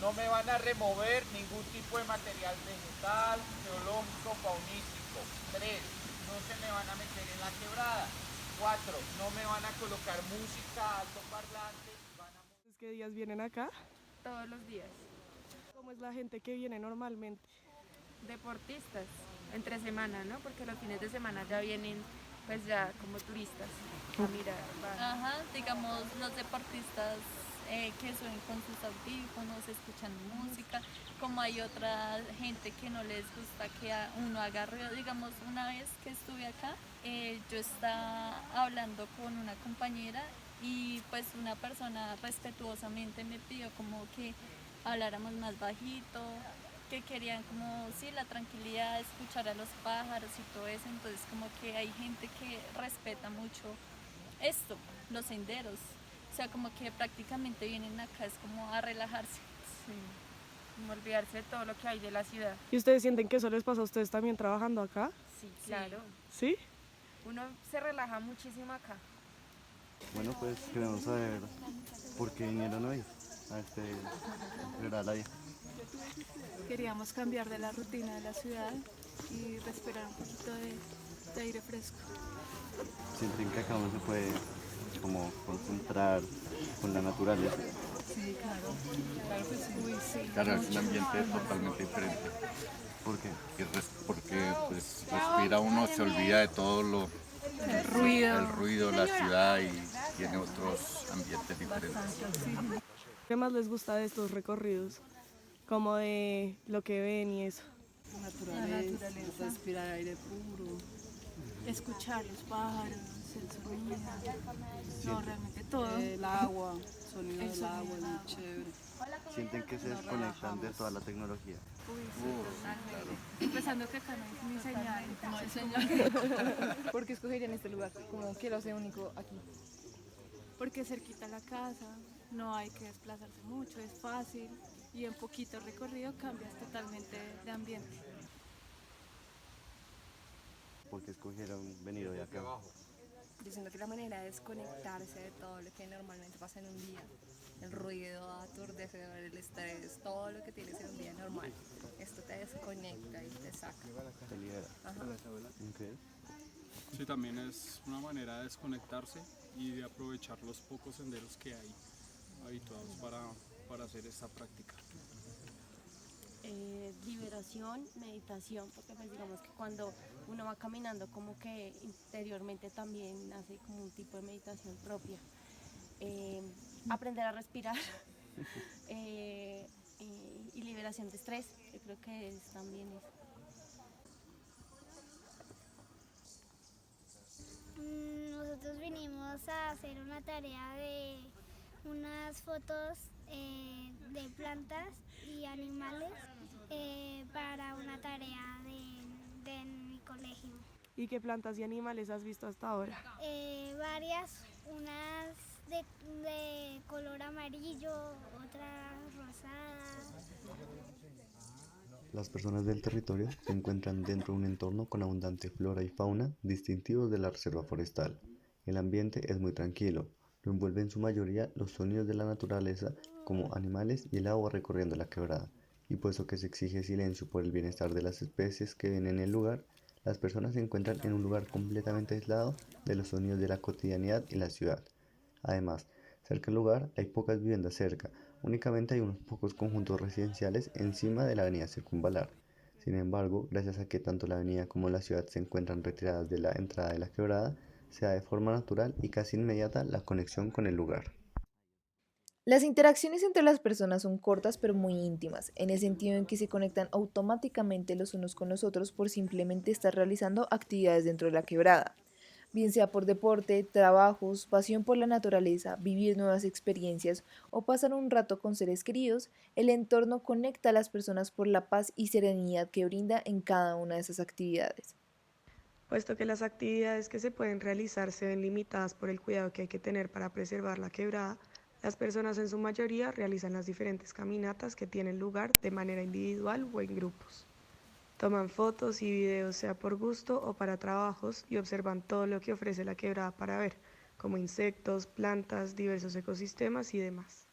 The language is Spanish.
No me van a remover ningún tipo de material vegetal, geológico, faunístico. 3. No se me van a meter en la quebrada. 4. No me van a colocar música, altoparlantes. ¿Qué días vienen acá? Todos los días. ¿Cómo es la gente que viene normalmente? Deportistas, entre semana, ¿no? Porque los fines de semana ya vienen, pues ya como turistas a mirar. Ajá, digamos los deportistas que suben con sus audífonos, escuchando música, como hay otra gente que no les gusta que uno haga ruido. Digamos, una vez que estuve acá, yo estaba hablando con una compañera y pues una persona respetuosamente me pidió como que habláramos más bajito, que querían como, sí, la tranquilidad, escuchar a los pájaros y todo eso. Entonces como que hay gente que respeta mucho esto, los senderos. O sea, como que prácticamente vienen acá, es como a relajarse. Sí, como olvidarse de todo lo que hay de la ciudad. ¿Y ustedes sienten que eso les pasa a ustedes también trabajando acá? Sí, claro. ¿Sí? Uno se relaja muchísimo acá. Bueno, pues queremos saber por qué vinieron hoy a este funeral ahí. Queríamos cambiar de la rutina de la ciudad y respirar un poquito de aire fresco. Sienten que acá uno se puede como concentrar con la naturaleza. Sí, claro. Claro que sí. Uy, sí. Claro, es un ambiente totalmente diferente. ¿Por qué? Porque pues, respira uno, se olvida de todo Ruido. el ruido, la ciudad y tiene otros ambientes diferentes. ¿Qué más les gusta de estos recorridos? Como de lo que ven y eso. Naturaleza, respirar aire puro, escuchar los pájaros, el sonido. No, realmente todo. El agua, sonido del agua, es muy chévere. Sienten que se desconectan de toda la tecnología. Uy, sí, totalmente. Empezando que acá no hay señal. No hay señal. ¿Por qué escogerían este lugar? Como que lo hace único aquí. Porque cerquita a la casa, no hay que desplazarse mucho, es fácil y en poquito recorrido cambias totalmente de ambiente. ¿Por qué escogieron venir hoy acá? Yo siento que la manera de desconectarse de todo lo que normalmente pasa en un día, el ruido aturdecedor, el estrés, todo lo que tienes en un día normal, esto te desconecta y te saca. Te libera. Ajá. Okay. Sí, también es una manera de desconectarse y de aprovechar los pocos senderos que hay habituados para hacer esta práctica. Liberación, meditación, porque pues digamos que cuando uno va caminando como que interiormente también hace como un tipo de meditación propia. Aprender a respirar y liberación de estrés, yo creo que es también eso. Nosotros vinimos a hacer una tarea de unas fotos de plantas y animales para una tarea de mi colegio. ¿Y qué plantas y animales has visto hasta ahora? Varias, unas de color amarillo, otras rosadas. Las personas del territorio se encuentran dentro de un entorno con abundante flora y fauna distintivos de la reserva forestal. El ambiente es muy tranquilo, lo envuelve en su mayoría los sonidos de la naturaleza como animales y el agua recorriendo la quebrada, y puesto que se exige silencio por el bienestar de las especies que viven en el lugar, las personas se encuentran en un lugar completamente aislado de los sonidos de la cotidianidad y la ciudad. Además, cerca del lugar hay pocas viviendas cerca, únicamente hay unos pocos conjuntos residenciales encima de la avenida Circunvalar. Sin embargo, gracias a que tanto la avenida como la ciudad se encuentran retiradas de la entrada de la quebrada, se da de forma natural y casi inmediata la conexión con el lugar. Las interacciones entre las personas son cortas pero muy íntimas, en el sentido en que se conectan automáticamente los unos con los otros por simplemente estar realizando actividades dentro de la quebrada. Bien sea por deporte, trabajos, pasión por la naturaleza, vivir nuevas experiencias o pasar un rato con seres queridos, el entorno conecta a las personas por la paz y serenidad que brinda en cada una de esas actividades. Puesto que las actividades que se pueden realizar se ven limitadas por el cuidado que hay que tener para preservar la quebrada, las personas en su mayoría realizan las diferentes caminatas que tienen lugar de manera individual o en grupos. Toman fotos y videos sea por gusto o para trabajos y observan todo lo que ofrece la quebrada para ver, como insectos, plantas, diversos ecosistemas y demás.